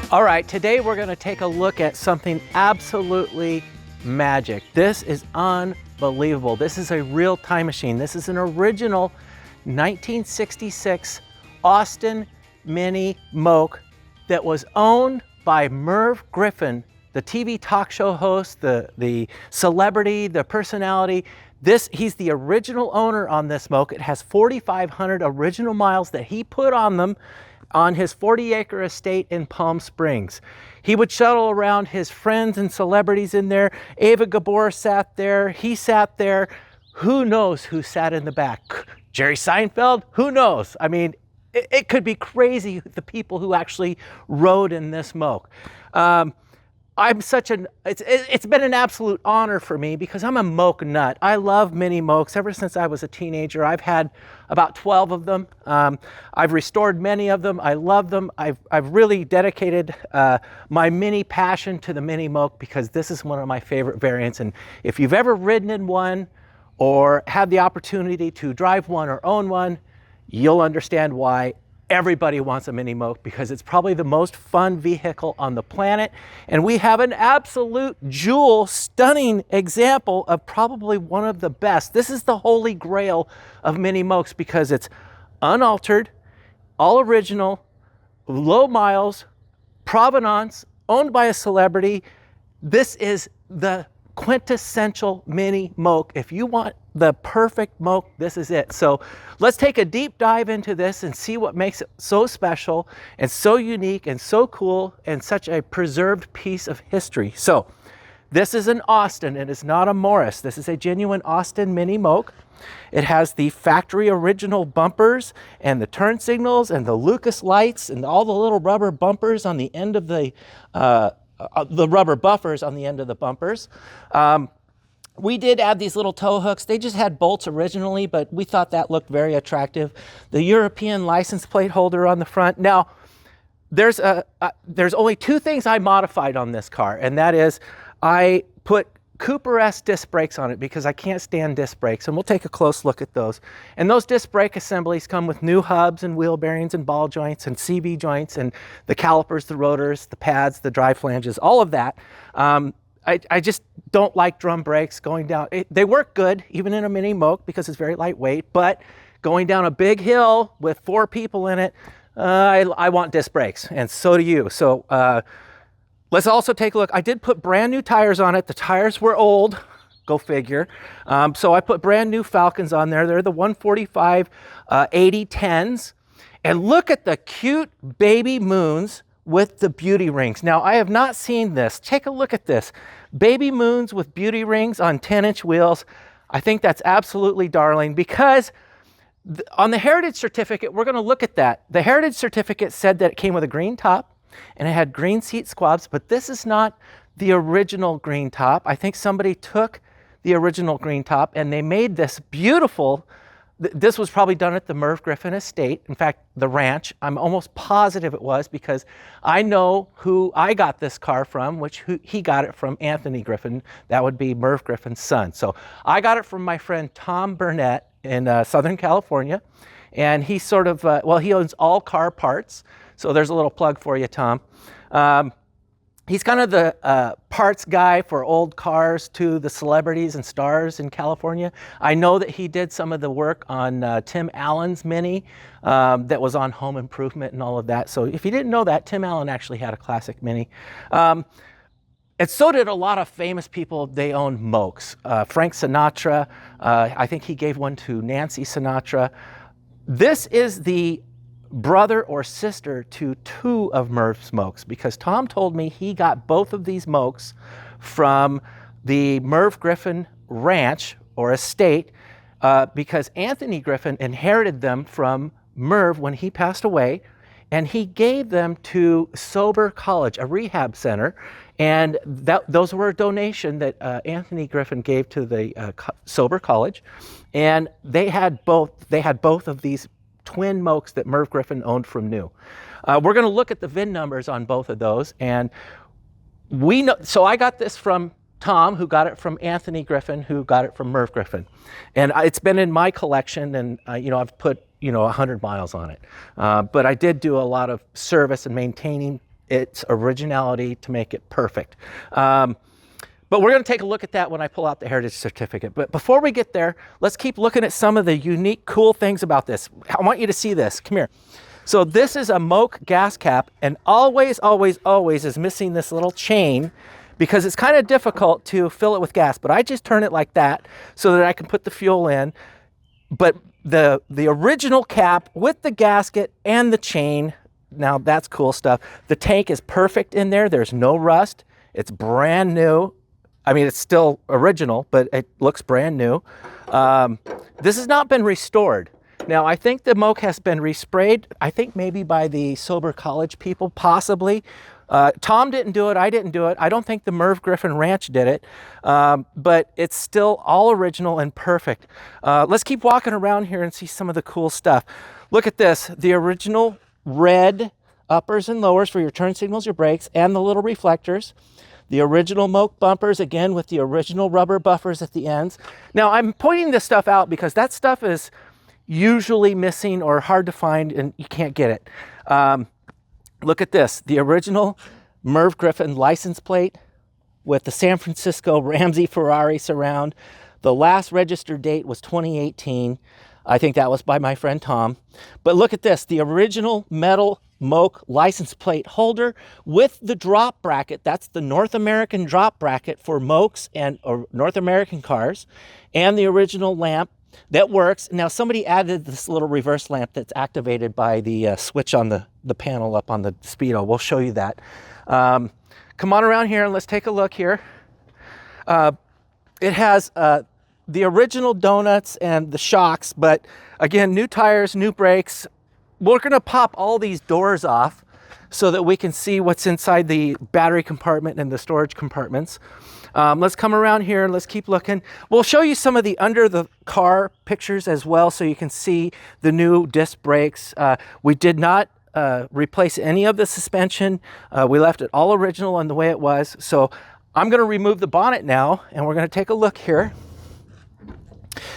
All right, today we're going to take a look at something absolutely magic. This is unbelievable. This is a real time machine. This is an original 1966 Austin Mini Moke that was owned by Merv Griffin, the TV talk show host, the celebrity, the personality. He's the original owner on this Moke. It has 4,500 original miles that he put on them on his 40-acre estate in Palm Springs. He would shuttle around his friends and celebrities in there. Ava Gabor sat there. He sat there. Who knows who sat in the back? Jerry Seinfeld? Who knows? I mean, it could be crazy, the people who actually rode in this Moke. It's been an absolute honor for me because I'm a Moke nut. I love mini Mokes. Ever since I was a teenager, I've had about 12 of them. I've restored many of them. I love them. I've really dedicated my mini passion to the mini Moke because this is one of my favorite variants. And if you've ever ridden in one or had the opportunity to drive one or own one, you'll understand why everybody wants a mini Moke, because it's probably the most fun vehicle on the planet. And we have an absolute jewel, stunning example of probably one of the best. This is the holy grail of mini Mokes because it's unaltered, all original, low miles, provenance, owned by a celebrity. This is the quintessential mini Moke. If you want the perfect Moke, this is it. So let's take a deep dive into this and see what makes it so special and so unique and so cool and such a preserved piece of history. So this is an Austin. It is not a Morris. This is a genuine Austin Mini Moke. It has the factory original bumpers and the turn signals and the Lucas lights and all the little rubber bumpers on the end of the rubber buffers on the end of the bumpers. We did add these little tow hooks. They just had bolts originally, but we thought that looked very attractive. The European license plate holder on the front. Now, there's only two things I modified on this car, and that is I put Cooper-S disc brakes on it because I can't stand disc brakes, and we'll take a close look at those. And those disc brake assemblies come with new hubs and wheel bearings and ball joints and CV joints and the calipers, the rotors, the pads, the drive flanges, all of that. I just don't like drum brakes going down. They work good, even in a mini Moke, because it's very lightweight, but going down a big hill with 4 people in it, I want disc brakes, and so do you. So let's also take a look. I did put brand new tires on it. The tires were old, go figure. So I put brand new Falcons on there. They're the 145 8010s. And look at the cute baby moons with the beauty rings. Now, I have not seen this. Take a look at this. Baby moons with beauty rings on 10-inch wheels. I think that's absolutely darling because on the Heritage Certificate, we're gonna look at that. The Heritage Certificate said that it came with a green top and it had green seat squabs, but this is not the original green top. I think somebody took the original green top and they made this beautiful. This was probably done at the Merv Griffin estate. In fact, the ranch. I'm almost positive it was because I know who I got this car from, he got it from Anthony Griffin. That would be Merv Griffin's son. So I got it from my friend Tom Burnett in Southern California. And he sort of, he owns all car parts. So there's a little plug for you, Tom. He's kind of the parts guy for old cars to the celebrities and stars in California. I know that he did some of the work on Tim Allen's Mini that was on Home Improvement and all of that. So if you didn't know that, Tim Allen actually had a classic Mini. And so did a lot of famous people. They owned Mokes. Frank Sinatra, I think he gave one to Nancy Sinatra. This is the brother or sister to 2 of Merv's Mokes because Tom told me he got both of these Mokes from the Merv Griffin ranch or estate because Anthony Griffin inherited them from Merv when he passed away, and he gave them to Sober College, a rehab center, and those were a donation that Anthony Griffin gave to the Sober College, and they had both of these twin Mokes that Merv Griffin owned from new. We're going to look at the VIN numbers on both of those, and we know. So I got this from Tom, who got it from Anthony Griffin, who got it from Merv Griffin, and it's been in my collection, and I've put 100 miles on it. But I did do a lot of service and maintaining its originality to make it perfect. But we're going to take a look at that when I pull out the heritage certificate. But before we get there, let's keep looking at some of the unique, cool things about this. I want you to see this. Come here. So this is a Moke gas cap, and always, always, always is missing this little chain because it's kind of difficult to fill it with gas. But I just turn it like that so that I can put the fuel in. But the original cap with the gasket and the chain, now that's cool stuff. The tank is perfect in there. There's no rust. It's brand new. I mean, it's still original, but it looks brand new. This has not been restored. Now, I think the Moke has been resprayed, I think maybe by the sober college people, possibly. Tom didn't do it, I didn't do it. I don't think the Merv Griffin Ranch did it, but it's still all original and perfect. Let's keep walking around here and see some of the cool stuff. Look at this, the original red uppers and lowers for your turn signals, your brakes, and the little reflectors. The original Moke bumpers, again, with the original rubber buffers at the ends. Now, I'm pointing this stuff out because that stuff is usually missing or hard to find and you can't get it. Look at this, the original Merv Griffin license plate with the San Francisco Ramsey Ferrari surround. The last registered date was 2018. I think that was by my friend Tom. But look at this, the original metal Moke license plate holder with the drop bracket. That's the North American drop bracket for Mokes and North American cars, and the original lamp that works. Now somebody added this little reverse lamp that's activated by the switch on the panel up on the Speedo. We'll show you that. Come on around here and let's take a look here. It has the original donuts and the shocks, but again, new tires, new brakes. We're going to pop all these doors off so that we can see what's inside the battery compartment and the storage compartments. Let's come around here and let's keep looking. We'll show you some of the under the car pictures as well so you can see the new disc brakes. We did not replace any of the suspension. We left it all original and the way it was. So I'm going to remove the bonnet now and we're going to take a look here.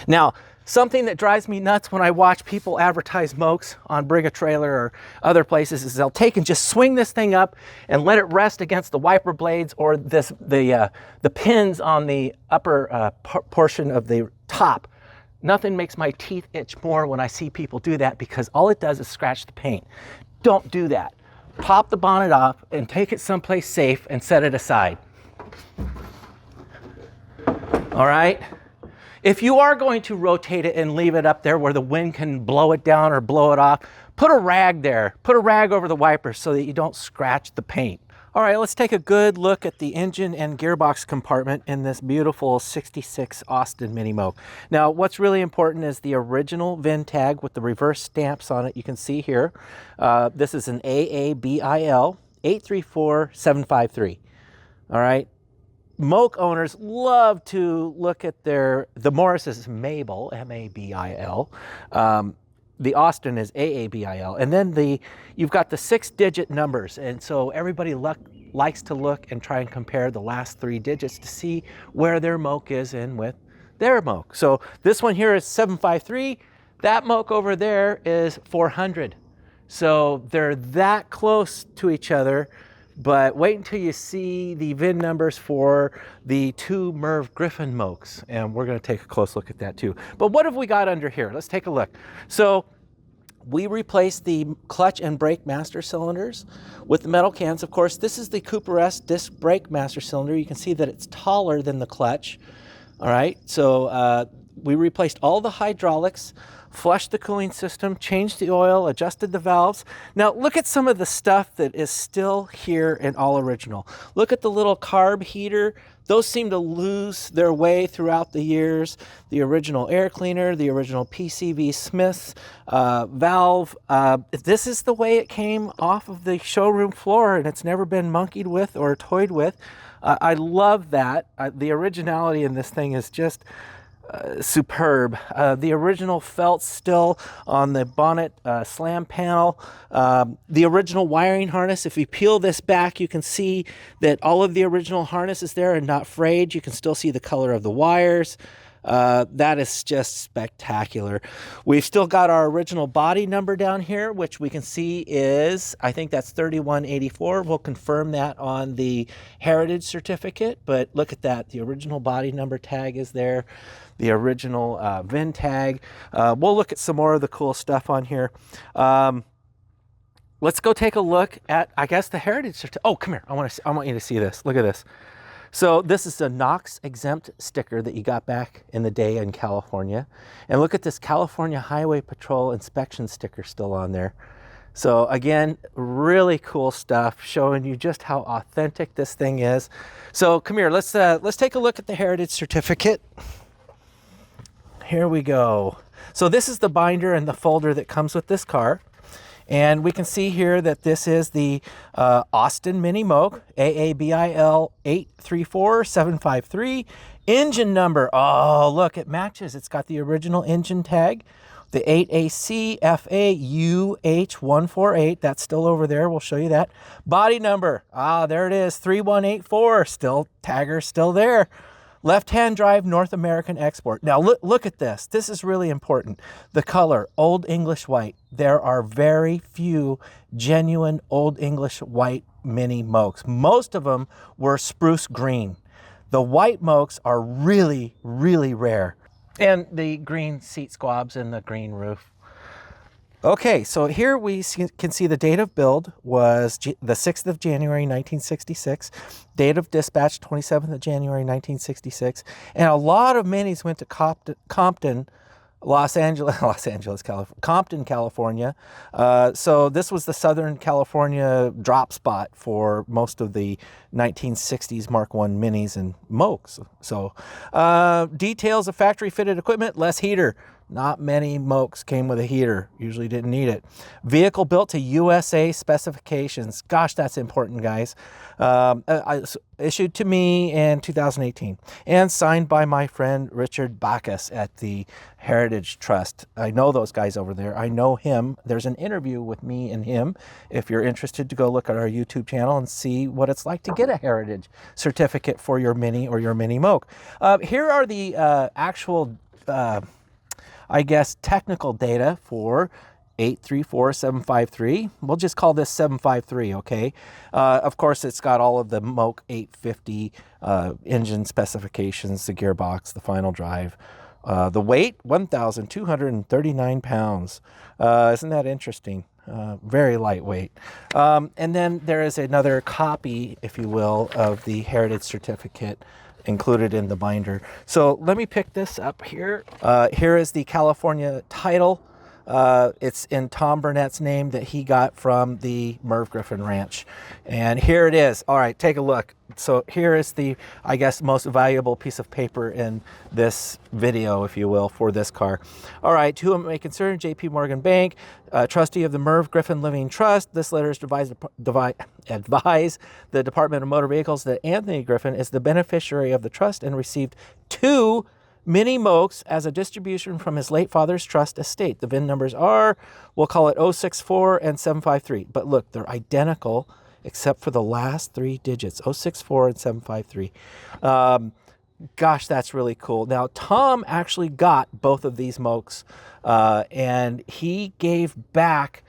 Now, something that drives me nuts when I watch people advertise Mokes on Bring a Trailer or other places is they'll take and just swing this thing up and let it rest against the wiper blades or the pins on the upper portion of the top. Nothing makes my teeth itch more when I see people do that because all it does is scratch the paint. Don't do that. Pop the bonnet off and take it someplace safe and set it aside. All right? If you are going to rotate it and leave it up there where the wind can blow it down or blow it off, put a rag there. Put a rag over the wipers so that you don't scratch the paint. All right, let's take a good look at the engine and gearbox compartment in this beautiful 66 Austin Mini Moke. Now, what's really important is the original VIN tag with the reverse stamps on it. You can see here. This is an AABIL 834753. All right. Moke owners love to look at the Morris is Mabel, M-A-B-I-L. The Austin is AABIL. And then you've got the 6-digit numbers. And so everybody likes to look and try and compare the last 3 digits to see where their Moke is in with their Moke. So this one here is 753. That Moke over there is 400. So they're that close to each other. But wait until you see the VIN numbers for the 2 Merv Griffin Mokes, and we're going to take a close look at that too. But what have we got under here? Let's take a look. So we replaced the clutch and brake master cylinders with the metal cans. Of course, this is the Cooper S disc brake master cylinder. You can see that it's taller than the clutch. All right, so we replaced all the hydraulics, flushed the cooling system, changed the oil, adjusted the valves. Now look at some of the stuff that is still here in all original. Look at the little carb heater. Those seem to lose their way throughout the years. The original air cleaner, the original PCV Smith's valve. This is the way it came off of the showroom floor and it's never been monkeyed with or toyed with. I love that. The originality in this thing is just superb. The original felt still on the bonnet slam panel. The original wiring harness, if you peel this back, you can see that all of the original harness is there and not frayed. You can still see the color of the wires. That is just spectacular. We've still got our original body number down here, which we can see is, I think that's 3184. We'll confirm that on the heritage certificate, but look at that. The original body number tag is there. The original VIN tag. We'll look at some more of the cool stuff on here. Let's go take a look at, I guess, the heritage certificate. Oh, come here. I want you to see this. Look at this. So this is a NOx exempt sticker that you got back in the day in California. And look at this California Highway Patrol inspection sticker still on there. So again, really cool stuff, showing you just how authentic this thing is. So come here, let's take a look at the heritage certificate. Here we go. So this is the binder and the folder that comes with this car. And we can see here that this is the Austin Mini Moke, AABIL 834753. Engine number, oh, look, it matches. It's got the original engine tag, the 8ACFAUH148. That's still over there. We'll show you that. Body number, there it is, 3184. Still, tagger still there. Left-hand drive, North American export. Now look at this. This is really important. The color, Old English white. There are very few genuine Old English white Mini Mokes. Most of them were spruce green. The white Mokes are really, really rare. And the green seat squabs and the green roof. Okay, so here we can see the date of build was the 6th of January, 1966. Date of dispatch, 27th of January, 1966. And a lot of minis went to Compton, Compton, California. So this was the Southern California drop spot for most of the 1960s Mark I minis and Mokes. So details of factory fitted equipment, less heater. Not many Mokes came with a heater, usually didn't need it. Vehicle built to USA specifications. Gosh, that's important, guys. Issued to me in 2018 and signed by my friend Richard Bacchus at the Heritage Trust. I know those guys over there. I know him. There's an interview with me and him. If you're interested, to go look at our YouTube channel and see what it's like to get a Heritage certificate for your Mini or your Mini Moke. Here are the actual I guess, technical data for 834753. We'll just call this 753, okay? Of course, it's got all of the Moke 850 engine specifications, the gearbox, the final drive. The weight, 1,239 pounds. Isn't that interesting? Very lightweight. And then there is another copy, if you will, of the Heritage Certificate included in the binder. So let me pick this up here. Here is the California title. It's in Tom Burnett's name that he got from the Merv Griffin Ranch. And here it is. All right, take a look. So here is the, I guess, most valuable piece of paper in this video, if you will, for this car. All right, to whom it may concern, J.P. Morgan Bank, trustee of the Merv Griffin Living Trust. This letter is advise the Department of Motor Vehicles that Anthony Griffin is the beneficiary of the trust and received 2 Mini Mokes as a distribution from his late father's trust estate. The VIN numbers are, we'll call it 064 and 753. But look, they're identical except for the last 3 digits, 064 and 753. Gosh, that's really cool. Now, Tom actually got both of these Mokes, and he gave back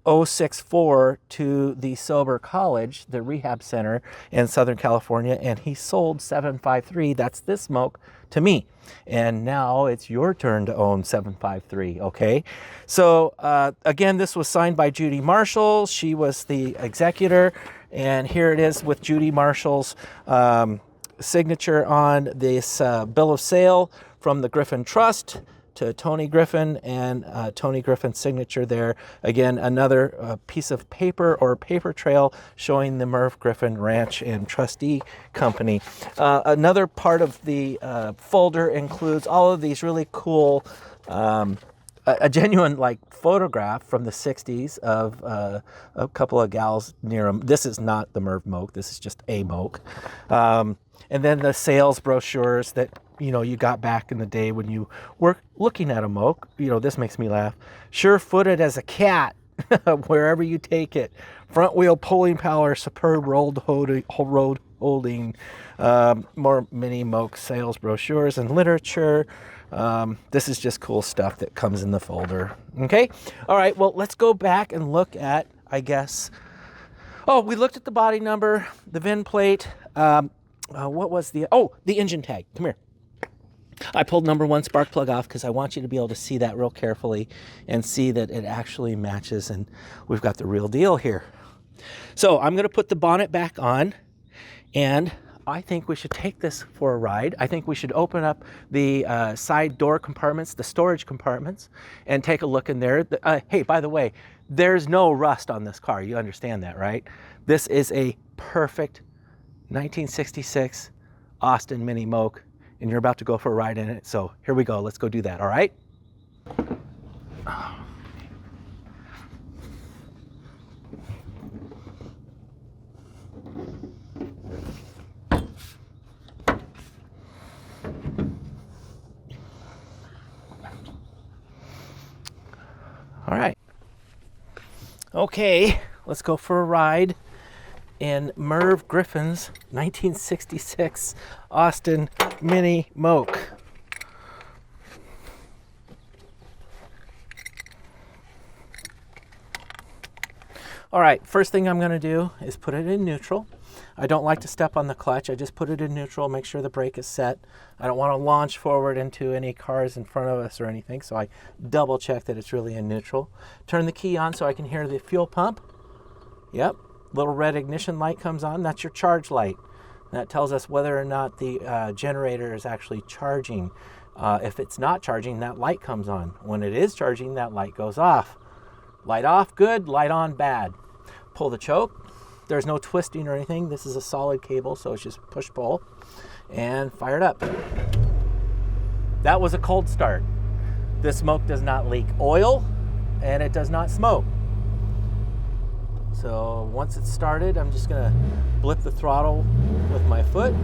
064 to the Sober College, the rehab center in Southern California, and he sold 753, that's this Moke, to me. And now it's your turn to own 753, okay? So again, this was signed by Judy Marshall. She was the executor, and here it is with Judy Marshall's signature on this bill of sale from the Griffin Trust to Tony Griffin, and Tony Griffin's signature there. Again, another piece of paper or paper trail showing the Merv Griffin Ranch and Trustee Company. Another part of the folder includes all of these really cool, a genuine like photograph from the 60s of a couple of gals near them. This is not the Merv Moke, this is just a Moke. And then the sales brochures that you got back in the day when you were looking at a Moke. This makes me laugh. Sure-footed as a cat, wherever you take it. Front wheel pulling power, superb road holding, more mini Moke sales brochures and literature. This is just cool stuff that comes in the folder. Okay. All right. Well, let's go back and look at, I guess. Oh, we looked at the body number, the VIN plate. What was the engine tag? Come here. I pulled number 1 spark plug off because I want you to be able to see that real carefully and see that it actually matches, and we've got the real deal here. So I'm going to put the bonnet back on, and I think we should take this for a ride. I think we should open up the side door compartments, the storage compartments, and take a look in there. Hey, by the way, there's no rust on this car. You understand that, right? This is a perfect 1966 Austin Mini Moke, and you're about to go for a ride in it. So here we go. Let's go do that, all right? All right. Okay, let's go for a ride in Merv Griffin's 1966 Austin Mini Moke. All right, first thing I'm going to do is put it in neutral. I don't like to step on the clutch. I just put it in neutral, make sure the brake is set. I don't want to launch forward into any cars in front of us or anything, so I double check that it's really in neutral. Turn the key on so I can hear the fuel pump. Yep, little red ignition light comes on. That's your charge light. That tells us whether or not the generator is actually charging. If it's not charging, that light comes on. When it is charging, that light goes off. Light off, good. Light on, bad. Pull the choke. There's no twisting or anything. This is a solid cable, so it's just push-pull. And fire it up. That was a cold start. This Moke does not leak oil, and it does not smoke. So once it's started, I'm just gonna blip the throttle with my foot,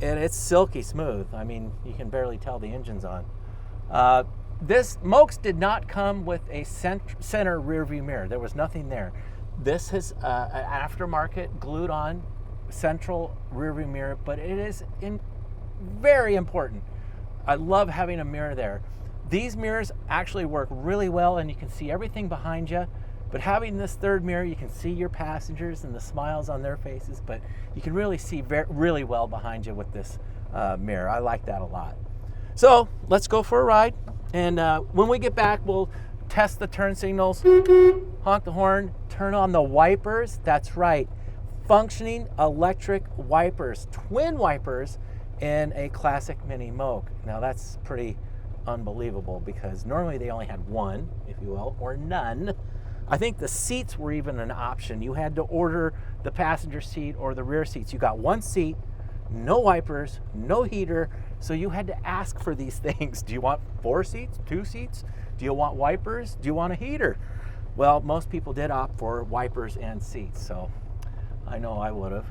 and it's silky smooth. I mean, you can barely tell the engine's on. This Mokes did not come with a center rear view mirror. There was nothing there. This is an aftermarket glued on central rear view mirror, but it is very important. I love having a mirror there. These mirrors actually work really well, and you can see everything behind you. But having this third mirror, you can see your passengers and the smiles on their faces, but you can really see really well behind you with this mirror. I like that a lot. So let's go for a ride. And when we get back, we'll test the turn signals, honk the horn, turn on the wipers. That's right, functioning electric wipers, twin wipers in a classic Mini Moke. Now that's pretty unbelievable because normally they only had one, if you will, or none. I think the seats were even an option. You had to order the passenger seat or the rear seats. You got one seat, no wipers, no heater, so you had to ask for these things. Do you want 4 seats, 2 seats? Do you want wipers? Do you want a heater? Well, most people did opt for wipers and seats, so I know I would have.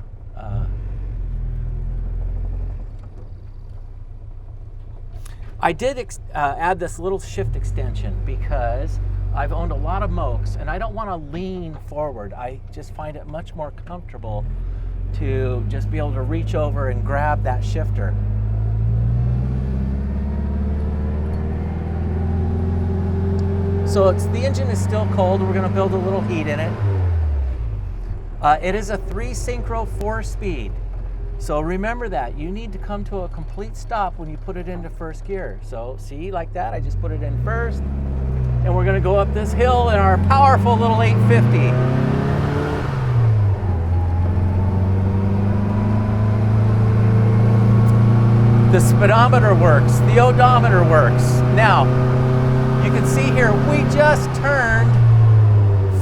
I did add this little shift extension because I've owned a lot of Mokes and I don't want to lean forward. I just find it much more comfortable to just be able to reach over and grab that shifter. So the engine is still cold. We're going to build a little heat in it. It is a 3 synchro 4-speed. So remember that. You need to come to a complete stop when you put it into first gear. So see, like that, I just put it in first. And we're going to go up this hill in our powerful little 850. The speedometer works. The odometer works. Now, you can see here, we just turned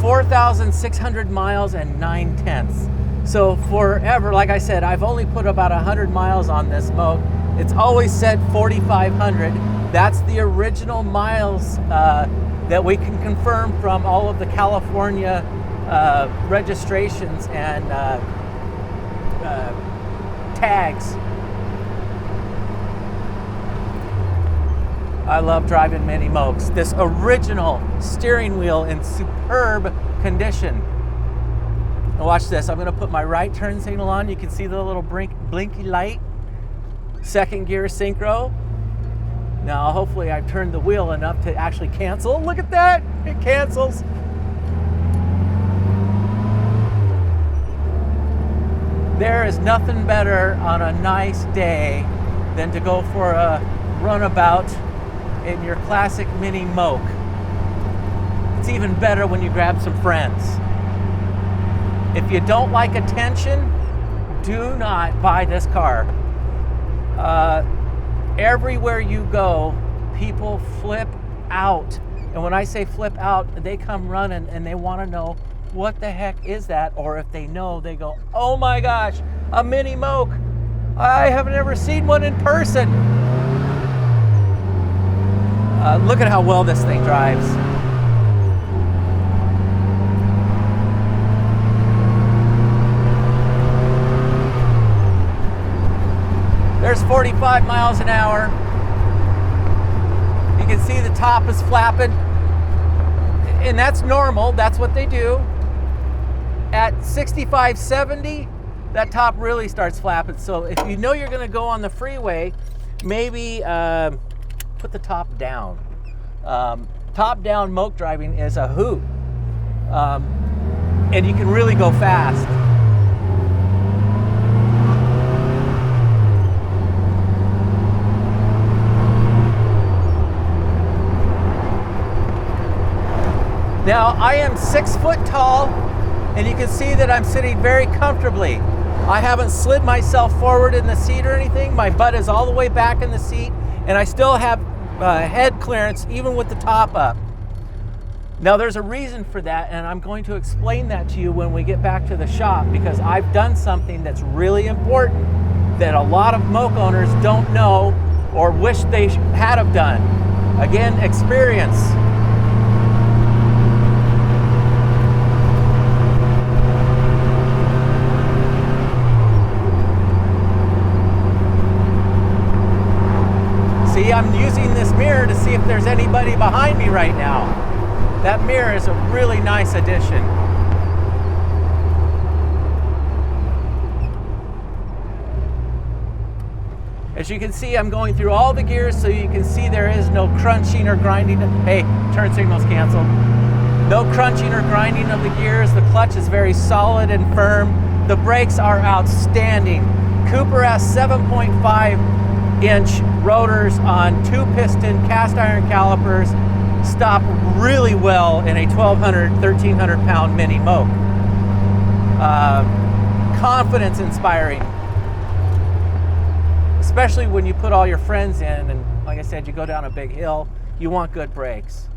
4,600 miles and 9/10. So forever, like I said, I've only put about 100 miles on this Moke. It's always said 4,500. That's the original miles that we can confirm from all of the California registrations and tags. I love driving Mini Mokes. This original steering wheel in superb condition. Now watch this. I'm gonna put my right turn signal on. You can see the little blinky light. Second gear synchro. Now hopefully I've turned the wheel enough to actually cancel. Look at that, it cancels. There is nothing better on a nice day than to go for a runabout in your classic mini Moke. It's even better when you grab some friends. If you don't like attention, do not buy this car. Everywhere you go, people flip out. And when I say flip out, they come running and they want to know what the heck is that? Or if they know, they go, oh my gosh, a mini Moke. I have never seen one in person. Look at how well this thing drives. There's 45 miles an hour. You can see the top is flapping. And that's normal, that's what they do. At 65, 70, that top really starts flapping. So if you know you're gonna go on the freeway, maybe put the top down. Top down Moke driving is a hoot. And you can really go fast. Now, I am 6 foot tall, and you can see that I'm sitting very comfortably. I haven't slid myself forward in the seat or anything. My butt is all the way back in the seat, and I still have head clearance even with the top up. Now, there's a reason for that, and I'm going to explain that to you when we get back to the shop, because I've done something that's really important that a lot of Moke owners don't know or wish they had have done. Again, experience. See, I'm using this mirror to see if there's anybody behind me right now. That mirror is a really nice addition. As you can see, I'm going through all the gears so you can see there is no crunching or grinding. Hey, turn signal's canceled. No crunching or grinding of the gears. The clutch is very solid and firm. The brakes are outstanding. Cooper has 7.5-inch rotors on 2-piston cast iron calipers. Stop really well in a 1,200, 1,300 pound mini Moke. Confidence inspiring. Especially when you put all your friends in, and like I said, you go down a big hill, you want good brakes.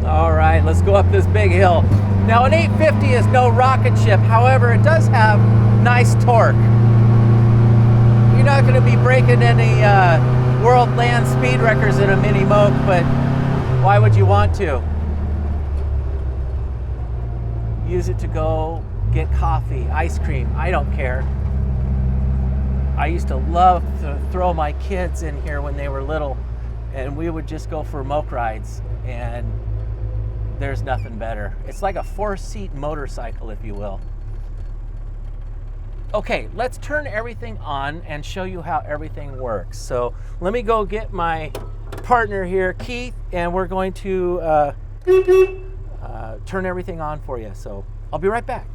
All right, let's go up this big hill. Now, an 850 is no rocket ship. However, it does have nice torque. You're not going to be breaking any world land speed records in a mini Moke, but why would you want to? Use it to go get coffee, ice cream, I don't care. I used to love to throw my kids in here when they were little, and we would just go for Moke rides, and there's nothing better. It's like a 4-seat motorcycle, if you will. Okay, let's turn everything on and show you how everything works. So let me go get my partner here, Keith, and we're going to turn everything on for you. So I'll be right back.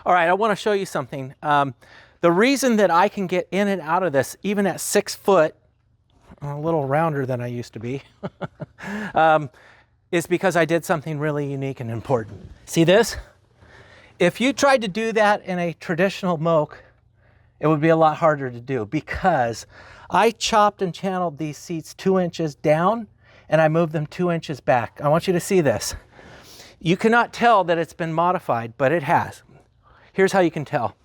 All right, I want to show you something. The reason that I can get in and out of this, even at 6 foot, a little rounder than I used to be, is because I did something really unique and important. See this? If you tried to do that in a traditional Moke, it would be a lot harder to do, because I chopped and channeled these seats 2 inches down, and I moved them 2 inches back. I want you to see this. You cannot tell that it's been modified, but it has. Here's how you can tell.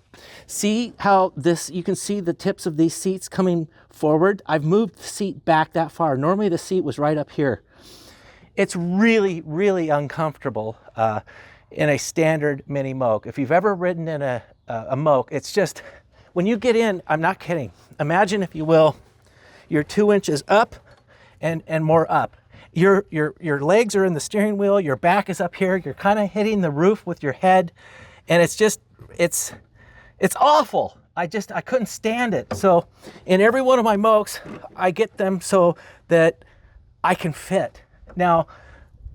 See how you can see the tips of these seats coming forward? I've moved the seat back that far. Normally the seat was right up here. It's really, really uncomfortable in a standard mini Moke. If you've ever ridden in a Moke, it's just when you get in, I'm not kidding. Imagine, if you will, you're 2 inches up and more up. Your legs are in the steering wheel, your back is up here, you're kind of hitting the roof with your head, and it's just, it's awful. I couldn't stand it. So in every one of my Mokes, I get them so that I can fit. Now,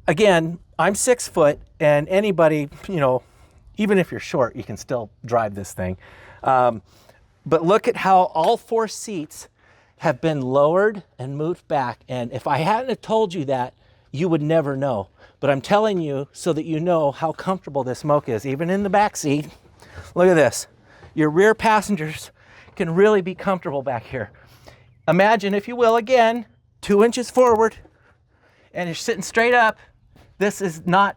again, I'm 6 foot, and anybody, you know, even if you're short, you can still drive this thing. But look at how all 4 seats have been lowered and moved back. And if I hadn't have told you that, you would never know. But I'm telling you so that you know how comfortable this Moke is, even in the back seat. Look at this. Your rear passengers can really be comfortable back here. Imagine, if you will, again, 2 inches forward, and you're sitting straight up. This is not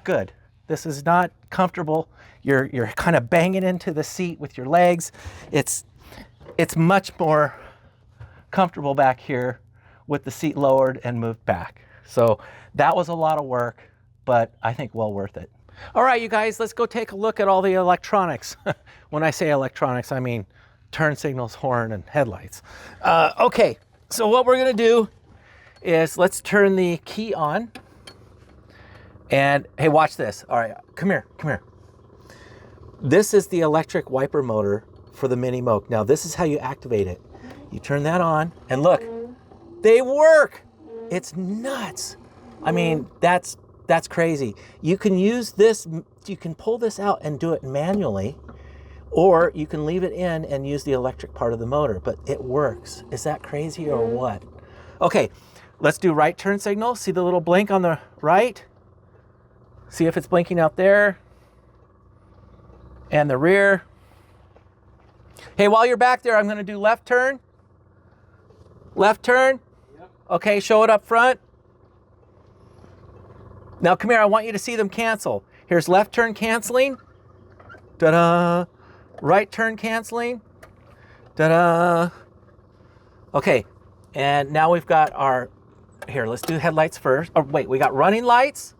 good. This is not comfortable. You're kind of banging into the seat with your legs. It's much more comfortable back here with the seat lowered and moved back. So that was a lot of work, but I think well worth it. All right, you guys, let's go take a look at all the electronics. When I say electronics, I mean turn signals, horn, and headlights. Okay, so what we're gonna do is let's turn the key on. And hey, watch this. All right, come here. This is the electric wiper motor for the Mini Moke. Now, this is how you activate it. You turn that on, and look, they work. It's nuts. I mean, that's crazy. You can use this, you can pull this out and do it manually, or you can leave it in and use the electric part of the motor, but it works. Is that crazy or what? Okay, let's do right turn signal. See the little blink on the right? See if it's blinking out there. And the rear. Hey, while you're back there, I'm gonna do left turn. Left turn. Yep. Okay, show it up front. Now come here, I want you to see them cancel. Here's left turn canceling. Ta-da. Right turn canceling. Ta-da. Okay, and now we've got our, here, let's do headlights first. Oh, wait, we got running lights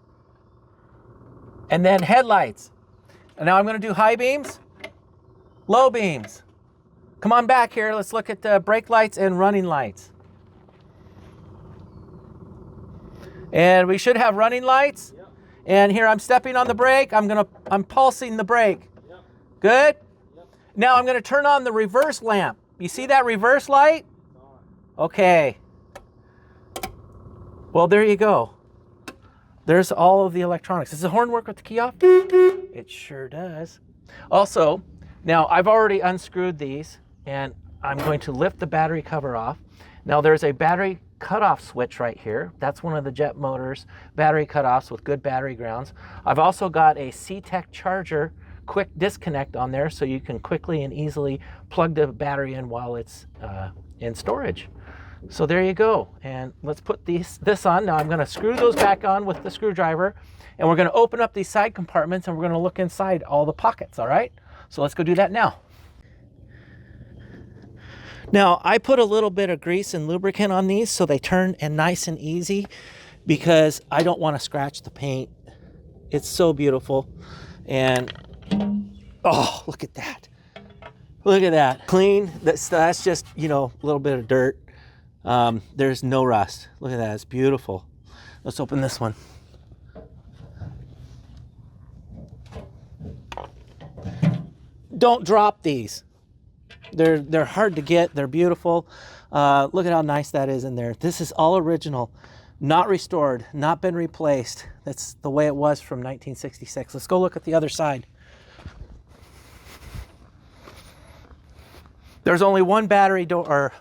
and then headlights. And now I'm gonna do high beams, low beams. Come on back here, let's look at the brake lights and running lights. And we should have running lights. Yep. And here I'm stepping on the brake, I'm pulsing the brake. Yep. Good? Yep. Now I'm gonna turn on the reverse lamp. You see that reverse light? Okay. Well, there you go. There's all of the electronics. Does the horn work with the key off? It sure does. Also, now I've already unscrewed these, and I'm going to lift the battery cover off. Now there's a battery cutoff switch right here. That's one of the Jet Motors battery cutoffs with good battery grounds. I've also got a C-Tech charger quick disconnect on there, so you can quickly and easily plug the battery in while it's in storage. So there you go. And let's put this on. Now I'm going to screw those back on with the screwdriver, and we're going to open up these side compartments, and we're going to look inside all the pockets, all right? So let's go do that now. Now, I put a little bit of grease and lubricant on these so they turn and nice and easy, because I don't want to scratch the paint. It's so beautiful. And oh, look at that. Look at that. Clean. That's just, you know, a little bit of dirt. There's no rust. Look at that. It's beautiful. Let's open this one. Don't drop these. They're hard to get. They're beautiful. Look at how nice that is in there. This is all original, not restored, not been replaced. That's the way it was from 1966. Let's go look at the other side. There's only one battery door.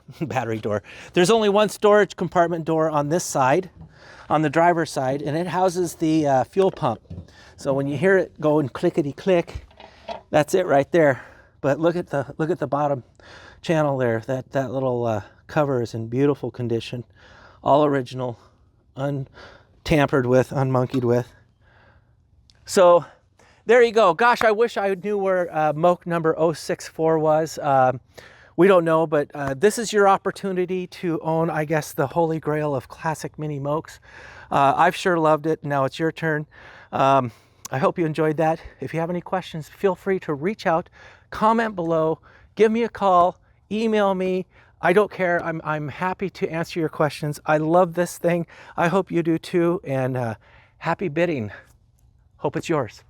There's only one storage compartment door on this side, on the driver's side, and it houses the fuel pump. So when you hear it go and clickety click, that's it right there. But look at the bottom channel there. That little cover is in beautiful condition, all original, untampered with, unmonkeyed with. So there you go. Gosh, I wish I knew where Moke number 064 was. We don't know, but this is your opportunity to own, I guess, the holy grail of classic mini Mokes. I've sure loved it. Now it's your turn. I hope you enjoyed that. If you have any questions, feel free to reach out, comment below, give me a call, email me. I don't care. I'm happy to answer your questions. I love this thing. I hope you do too. And happy bidding. Hope it's yours.